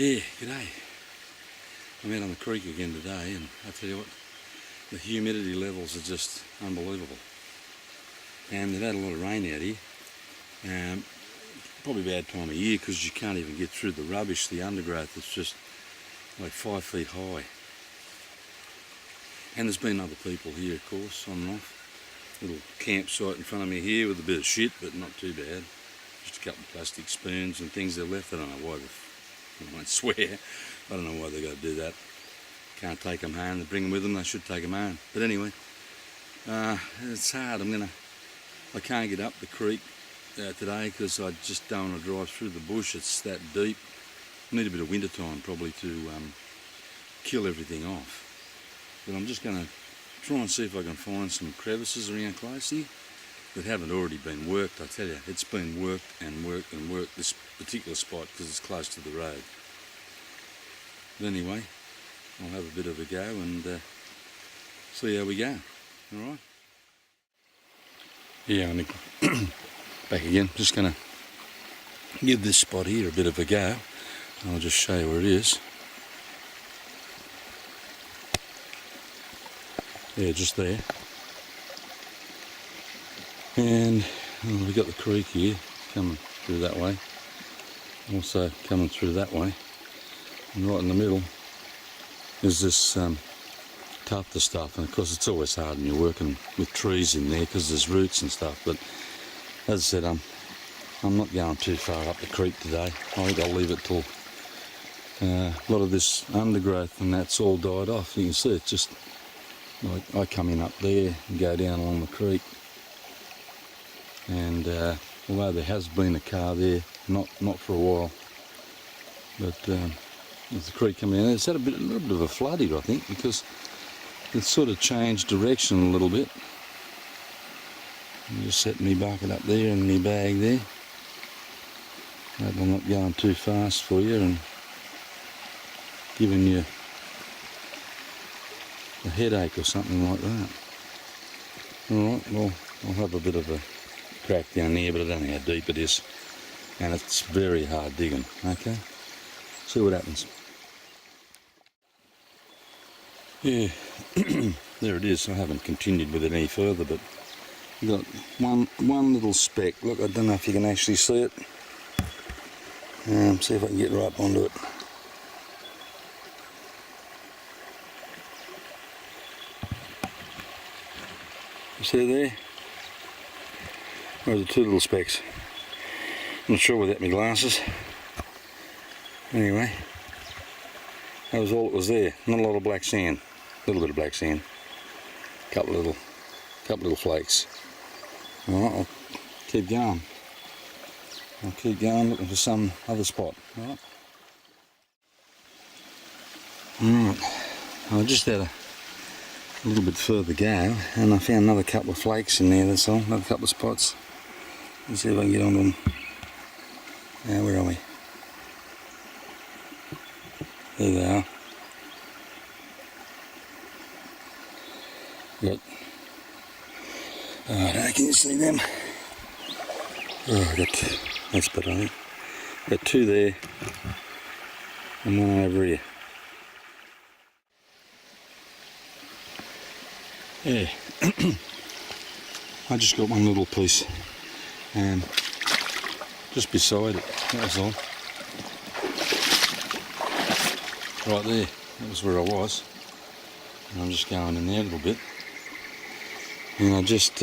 Yeah, g'day. I'm out on the creek again today, and I tell you what, the humidity levels are just unbelievable. And they've had a lot of rain out here. Probably a bad time of year because you can't even get through the rubbish, the undergrowth. It's just like 5 feet high. And there's been other people here, of course, on and off. Little campsite in front of me here with a bit of shit, but not too bad. Just a couple of plastic spoons and things they've left. I don't know why I won't swear. I don't know why they've got to do that. Can't take them home. They bring them with them. They should take them home. But anyway, it's hard. I can't get up the creek today because I just don't want to drive through the bush. It's that deep. I need a bit of winter time probably to kill everything off. But I'm just going to try and see if I can find some crevices around close here that haven't already been worked. I tell you, it's been worked and worked and worked, this particular spot, because it's close to the road. But anyway, I'll have a bit of a go and see how we go. Alright? Yeah, I'm back again. Just going to give this spot here a bit of a go. I'll just show you where it is. Yeah, just there. And we've got the creek here coming through that way, also coming through that way, and right in the middle is this tufted stuff. And of course it's always hard when you're working with trees in there because there's roots and stuff, but as I said, I'm not going too far up the creek today. I think I'll leave it till a lot of this undergrowth and that's all died off. You can see it's just like I come in up there and go down along the creek. And although there has been a car there, not for a while, but there's the creek coming in. It's had a little bit of a flood here, I think, because it's sort of changed direction a little bit. I'm just setting me bucket up there and my bag there. Hope I'm not going too fast for you and giving you a headache or something like that. Alright, well, I'll have a bit of a crack down there, but I don't know how deep it is, and it's very hard digging. Okay, see what happens. Yeah, there it is. I haven't continued with it any further, but you've got one little speck. Look, I don't know if you can actually see it. See if I can get right up onto it. You see there? Or the two little specks. I'm not sure without my glasses. Anyway, that was all that was there. Not a lot of black sand. A little bit of black sand. Couple little flakes. Alright, I'll keep going. I'll keep going looking for some other spot. Alright. I just had a little bit further go and I found another couple of flakes in there, that's all. Another couple of spots. Let's see if I can get onto them. Now, where are we? There they are. Got, oh, can you see them? Oh, that's better, I think. Got two there and one over here. Yeah, I just got one little piece just beside it, that was all. Right there, that was where I was. And I'm just going in there a little bit. And I just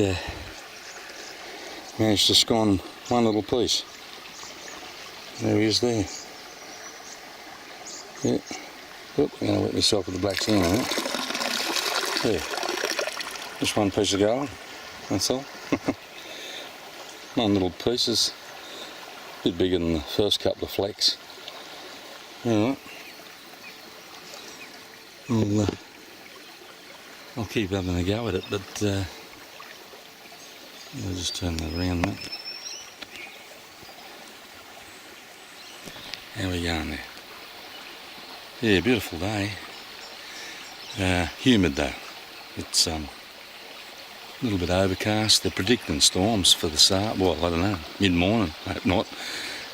managed to scone one little piece. There he is there. Yeah. Oop, I'm going to wet myself with the black sand on it. There. Just one piece of gold, that's all. One little piece is a bit bigger than the first couple of flakes. Alright. I'll keep having a go at it, but I'll just turn that around a minute. How are we going there? Yeah, beautiful day. Humid though. It's a little bit overcast. They're predicting storms for the start. Well, I don't know, mid-morning. I hope not.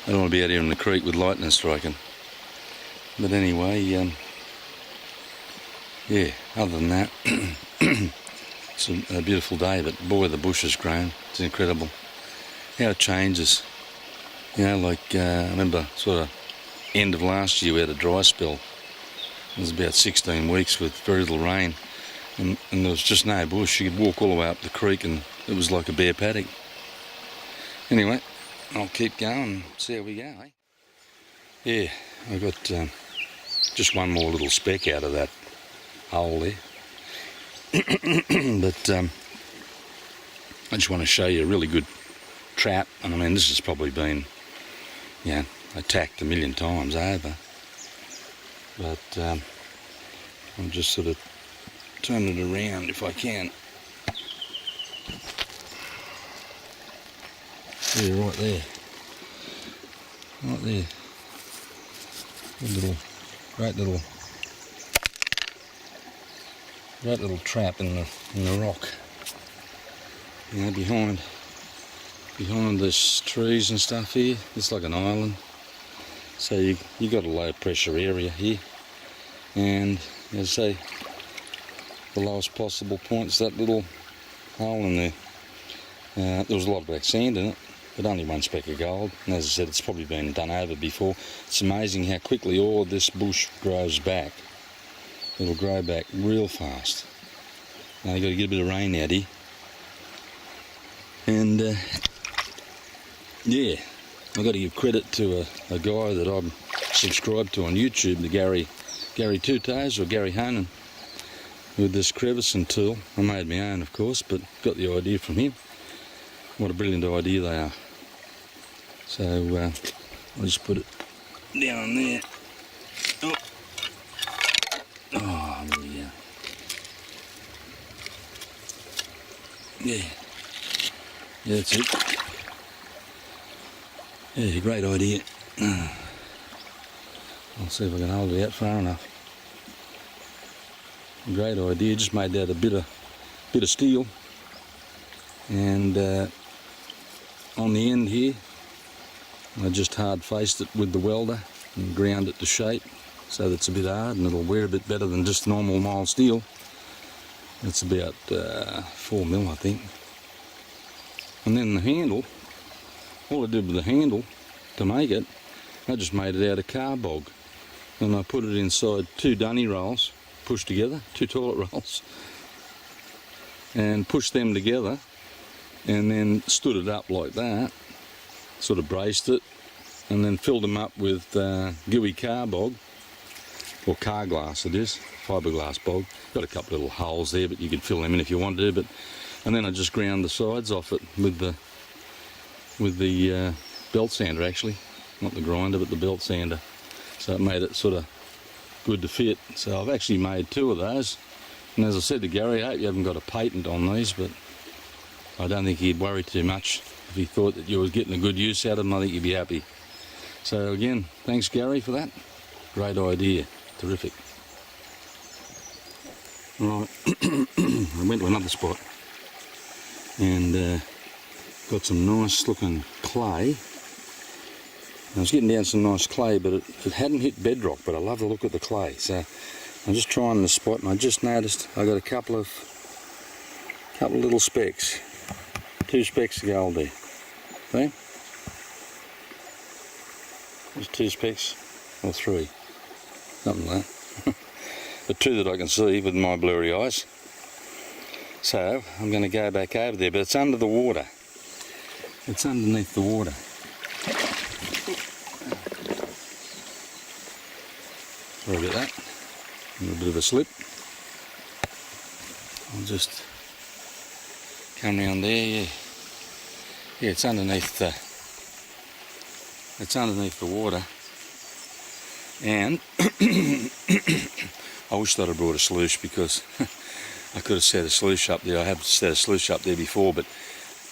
I don't want to be out here in the creek with lightning striking. But anyway, yeah, other than that, it's a beautiful day, but boy, the bush has grown. It's incredible how it changes. You know, like I remember sort of end of last year we had a dry spell. It was about 16 weeks with very little rain, and there was just no bush. You could walk all the way up the creek and it was like a bare paddock. Anyway, I'll keep going and see how we go, eh? Yeah, I got just one more little speck out of that hole there. But I just want to show you a really good trap, and I mean this has probably been, you know, attacked a million times over, but I'll just sort of turn it around if I can. Yeah, right there. Great little trap in the rock. You know, behind these trees and stuff here. It's like an island. So you got a low pressure area here, and as I say, the lowest possible point's that little hole in there. There was a lot of black sand in it, but only one speck of gold. And as I said, it's probably been done over before. It's amazing how quickly all of this bush grows back. It'll grow back real fast. Now you've got to get a bit of rain out here. And yeah, I've got to give credit to a guy that I'm subscribed to on YouTube, the Gary Two Toes, or Gary Honan, with this crevicing tool. I made my own, of course, but got the idea from him. What a brilliant idea they are. So I'll just put it down there. Oh, there we go. Yeah, that's it. Yeah, great idea. I'll see if I can hold it out far enough. Great idea. Just made out a bit of steel, and on the end here, I just hard faced it with the welder and ground it to shape so that it's a bit hard and it'll wear a bit better than just normal mild steel. It's about 4mm, I think. And then the handle, all I did with the handle to make it, I just made it out of carbog, and I put it inside 2 dunny rolls pushed together, 2 toilet rolls, and pushed them together, and then stood it up like that, sort of braced it, and then filled them up with gooey carbog, or car glass it is, fiberglass bog. Got a couple of little holes there, but you could fill them in if you wanted to. And then I just ground the sides off it with the belt sander, actually, not the grinder, but the belt sander. So it made it sort of good to fit. So I've actually made 2 of those. And as I said to Gary, I hope you haven't got a patent on these, but I don't think he'd worry too much. If he thought that you were getting a good use out of them, I think you'd be happy. So again, thanks Gary for that. Great idea. Terrific. Right, I went to another spot and got some nice looking clay. I was getting down some nice clay, but it hadn't hit bedrock, but I love the look of the clay. So I'm just trying the spot, and I just noticed I got a couple of little specks. 2 specks of gold there. See? There's 2 specks, or 3, something like that. But 2 that I can see with my blurry eyes. So I'm going to go back over there, but it's under the water. It's underneath the water. Sorry about that. A little bit of a slip. I'll just come round there. Yeah, yeah. It's underneath the water, and I wish that I brought a sluice, because I could have set a sluice up there. I have set a sluice up there before, but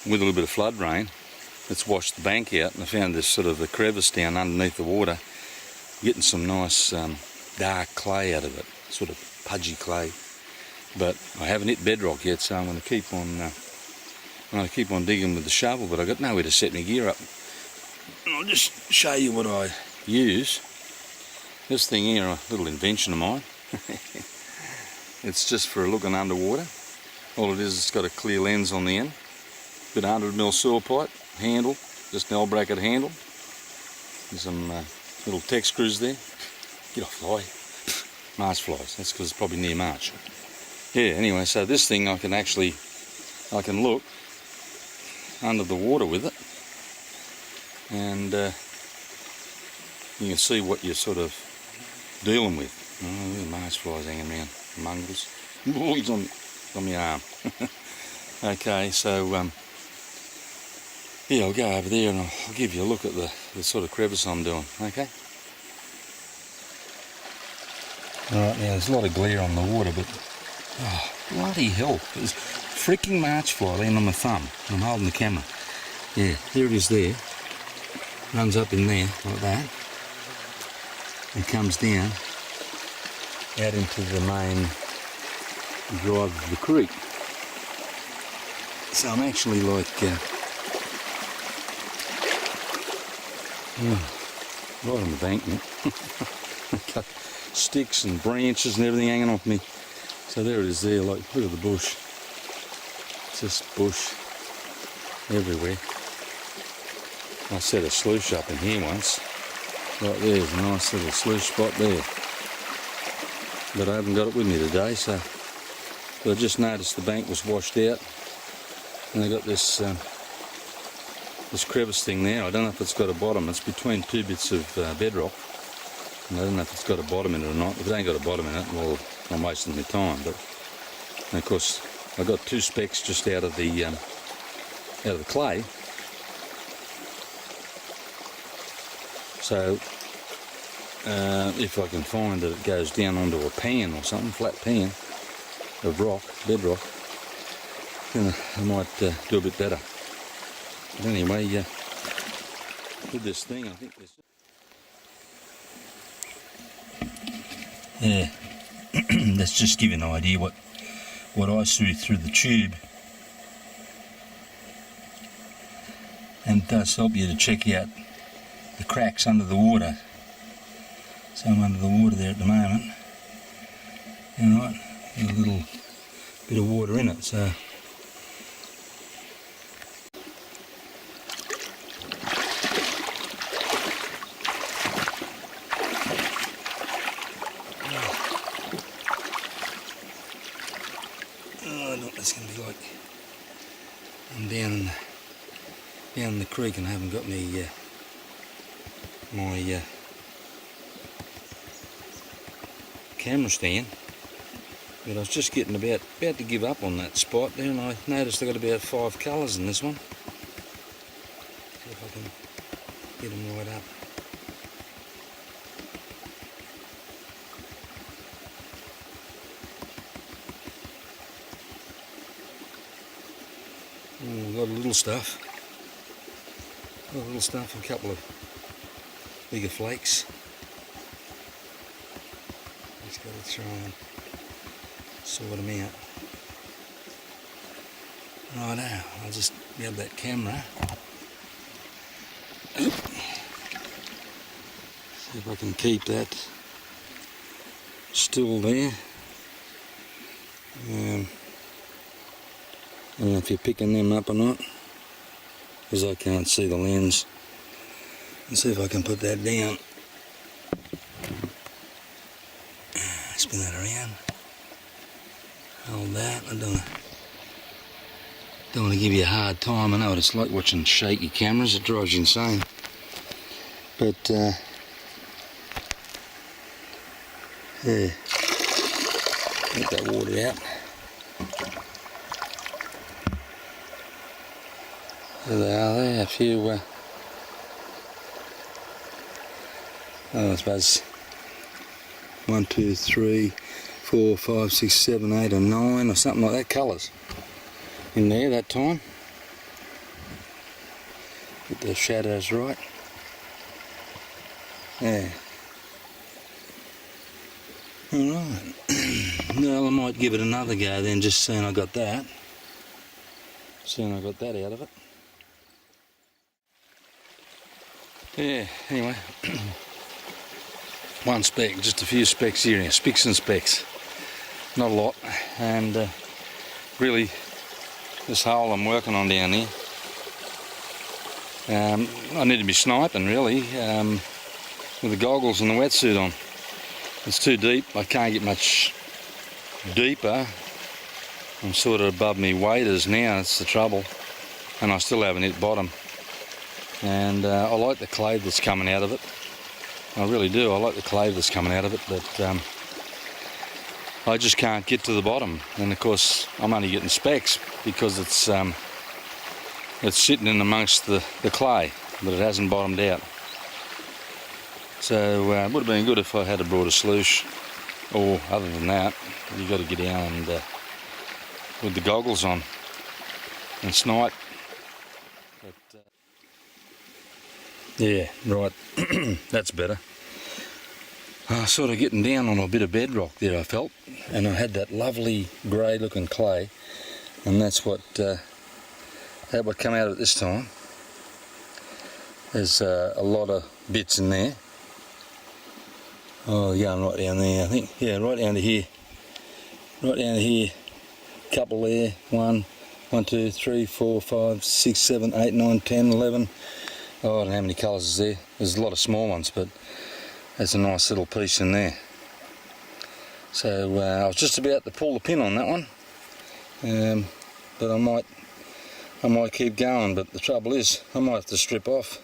with a little bit of flood rain, it's washed the bank out, and I found this sort of a crevice down underneath the water, getting some nice dark clay out of it, sort of pudgy clay. But I haven't hit bedrock yet, so I'm going to keep on digging with the shovel. But I've got nowhere to set my gear up. And I'll just show you what I use. This thing here, a little invention of mine. It's just for looking underwater. All it is, it's got a clear lens on the end. Bit of 100mm saw pipe, handle, just an L bracket handle. And some little tech screws there. Get off fly. Marsh flies, that's because it's probably near March. Yeah, anyway, so this thing I can look under the water with it. And you can see what you're sort of dealing with. Oh, look at marsh flies hanging around, mongrels. Oh, he's on my arm. Okay, so yeah, I'll go over there and I'll give you a look at the sort of crevice I'm doing, okay? Alright, now there's a lot of glare on the water, but oh, bloody hell, there's freaking march fly laying on my thumb. I'm holding the camera. Yeah, there it is there. Runs up in there, like that. It comes down out into the main drive of the creek. So I'm actually like right on the bank now. Got sticks and branches and everything hanging off me. So there it is there, like, look at the bush. Just bush everywhere. I set a sluice up in here once. Right there's a nice little sluice spot there. But I haven't got it with me today, so I just noticed the bank was washed out. And I got this this crevice thing there. I don't know if it's got a bottom. It's between two bits of bedrock. And I don't know if it's got a bottom in it or not. If it ain't got a bottom in it, well, I'm wasting my time. But of course, I got two specks just out of the clay. So if I can find that it goes down onto a pan or something, flat pan of rock, bedrock, then I might do a bit better. But anyway, with this thing, I think this. Yeah, let's just give you an idea what I see through the tube. And it does help you to check out the cracks under the water. So I'm under the water there at the moment. Alright, there's a little bit of water in it, so I don't know what that's going to be like. I'm down the creek and I haven't got my camera stand, but I was just getting about to give up on that spot there, and I noticed I got about 5 colours in this one. See if I can get them right up. Oh, a lot of little stuff. A lot of little stuff, a couple of bigger flakes. Just got to try and sort them out. Righto, I'll just grab that camera. See if I can keep that still there. I don't know if you're picking them up or not, because I can't see the lens. Let's see if I can put that down. Spin that around. Hold that. I don't want to give you a hard time. I know what it's like watching shaky cameras. It drives you insane. But yeah, get that water out. There they are there. A few. I suppose 1, 2, 3, 4, 5, 6, 7, 8 or 9 or something like that colours in there that time. Get the shadows right. Yeah. Alright. Well, I might give it another go then, just seeing I got that. Seeing I got that out of it. Yeah, anyway. one speck, just a few specks here, spicks and specks, not a lot. And really, this hole I'm working on down here, I need to be sniping really, with the goggles and the wetsuit on. It's too deep, I can't get much deeper. I'm sort of above me waders now, that's the trouble, and I still haven't hit bottom. And I like the clay that's coming out of it, I really do. I like the clay that's coming out of it, but I just can't get to the bottom. And of course I'm only getting specks because it's sitting in amongst the clay, but it hasn't bottomed out. So it would have been good if I had brought a sluice, or other than that, you've got to get down and with the goggles on and snipe. But, yeah, right, that's better. Sort of getting down on a bit of bedrock there, I felt, and I had that lovely grey looking clay, and that's what come out of it this time. There's a lot of bits in there. Oh, going right down there, I think. Yeah, right down to here. Right down to here. Couple there. 1, 2, 3, 4, 5, 6, 7, 8, 9, 10, 11. Oh, I don't know how many colours is there. There's a lot of small ones, but there's a nice little piece in there. So I was just about to pull the pin on that one, but I might keep going. But the trouble is, I might have to strip off.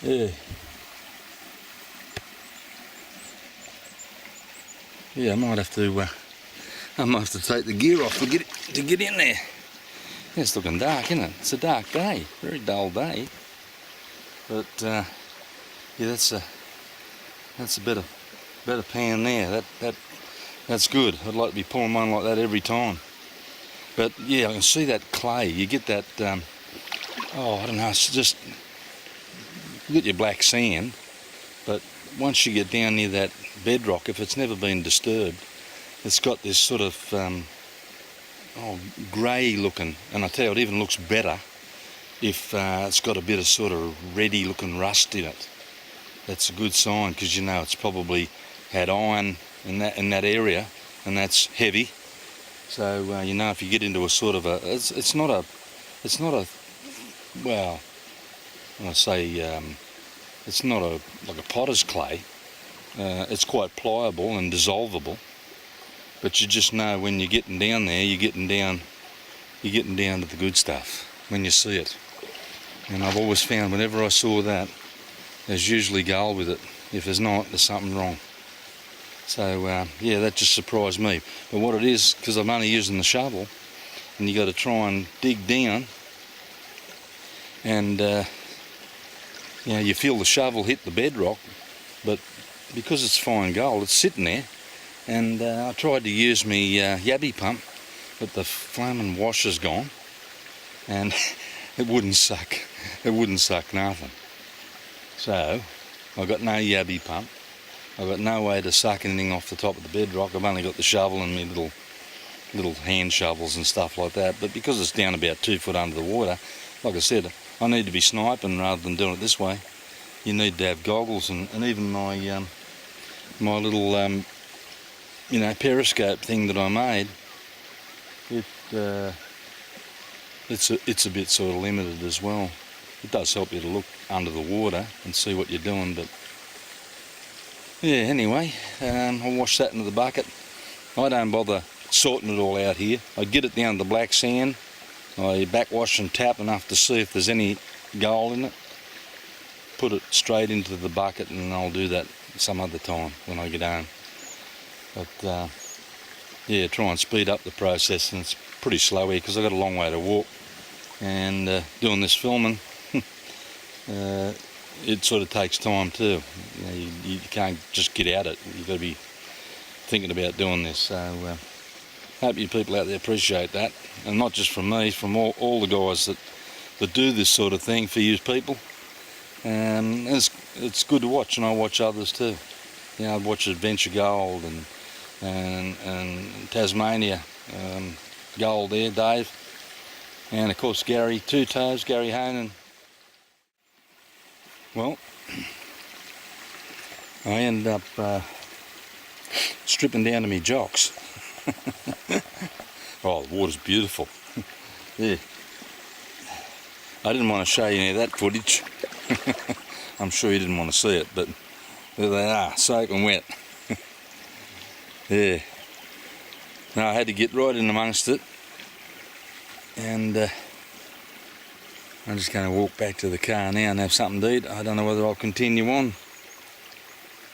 Yeah. Yeah, I might have to take the gear off to get in there. Yeah, it's looking dark, isn't it? It's a dark day, very dull day. But yeah, that's a better pan there. That's good. I'd like to be pulling one like that every time. But yeah, I can see that clay. You get that. Oh, I don't know. It's just you get your black sand, but once you get down near that bedrock, if it's never been disturbed, it's got this sort of grey looking, and I tell you, it even looks better if it's got a bit of sort of reddy looking rust in it. That's a good sign, because you know it's probably had iron in that area, and that's heavy. So you know, if you get into a sort of it's not a well, I say it's not like a potter's clay. It's quite pliable and dissolvable, but you just know when you're getting down there, you're getting down to the good stuff when you see it. And I've always found whenever I saw that, there's usually gold with it. If there's not, there's something wrong. So yeah, that just surprised me. But what it is, because I'm only using the shovel, and you got to try and dig down, and you know, you feel the shovel hit the bedrock, but because it's fine gold, it's sitting there. And I tried to use my yabby pump, but the flaming washer's gone, and it wouldn't suck. It wouldn't suck nothing. So I've got no yabby pump. I've got no way to suck anything off the top of the bedrock. I've only got the shovel and my little hand shovels and stuff like that. But because it's down about 2 foot under the water, like I said, I need to be sniping rather than doing it this way. You need to have goggles, and even my my little you know, periscope thing that I made. It's a bit sort of limited as well. It does help you to look under the water and see what you're doing, but yeah, anyway, I'll wash that into the bucket. I don't bother sorting it all out here. I get it down to the black sand. I backwash and tap enough to see if there's any gold in it. Put it straight into the bucket, and I'll do that some other time when I get home. But yeah, try and speed up the process, and it's pretty slow here because I've got a long way to walk. And doing this filming, it sort of takes time too. You can't just get at it. You've got to be thinking about doing this. So hope you people out there appreciate that, and not just from me, from all the guys that do this sort of thing for you people. And it's good to watch, and I watch others too. You know, I watch Adventure Gold and Tasmania Gold there, Dave, and of course Gary Two Toes, Gary Honan. Well, I ended up stripping down to me jocks. Oh, the water's beautiful. Yeah. I didn't want to show you any of that footage. I'm sure you didn't want to see it, but there they are, soaking wet. Yeah. Now I had to get right in amongst it, and I'm just going to walk back to the car now and have something to eat. I don't know whether I'll continue on.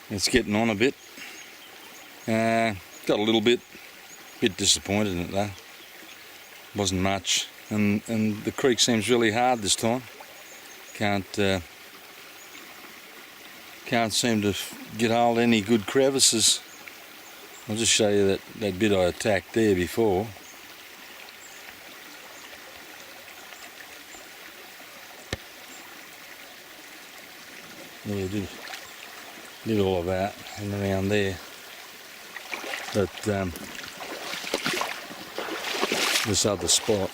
It's getting on a bit. Got a little bit disappointed in it though. Wasn't much, and the creek seems really hard this time. Can't seem to get hold of any good crevices. I'll just show you that bit I attacked there before. Yeah, did all of that and around there, but this other spot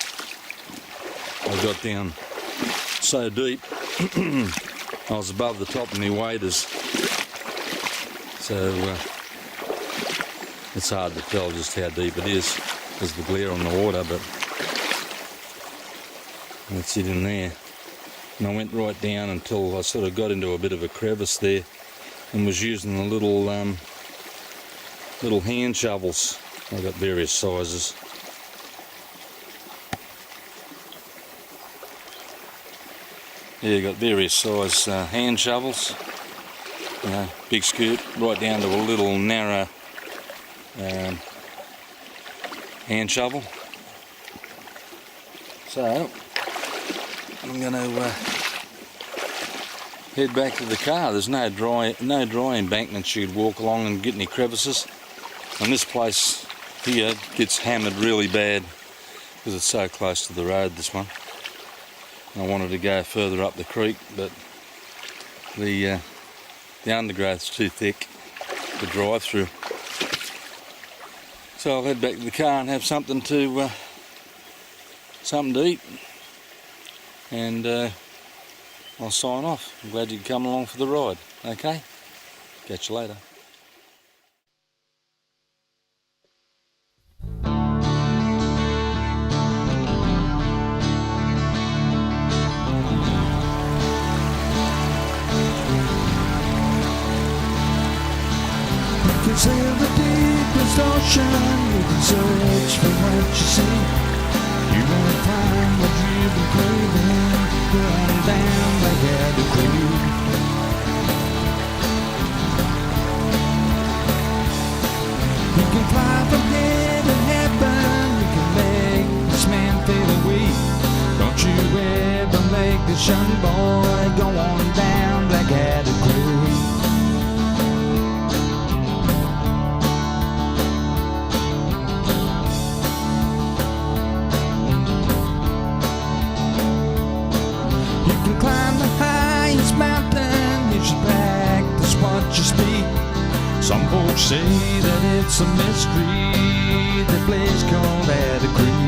I got down so deep I was above the top of my waders, so it's hard to tell just how deep it is because the glare on the water, but that's it in there. And I went right down until I sort of got into a bit of a crevice there and was using the little hand shovels. I've got various sizes. Yeah, got various size hand shovels. You know, big scoop right down to a little narrow hand shovel. So I'm going to head back to the car. There's no dry embankments you could walk along and get any crevices. And this place here gets hammered really bad because it's so close to the road, this one. I wanted to go further up the creek, but the undergrowth's too thick to drive through. So I'll head back to the car and have something to eat, and I'll sign off. I'm glad you could come along for the ride. Okay, catch you later. You can sail the deepest ocean, you can search for what you see. You won't find what you've been craving, going down like at the creek. You can fly from here to heaven, you can make this man feel weak. Don't you ever make this young boy go on down like at the creek. You speak. Some folks say that it's a mystery, the place called Ada Creek.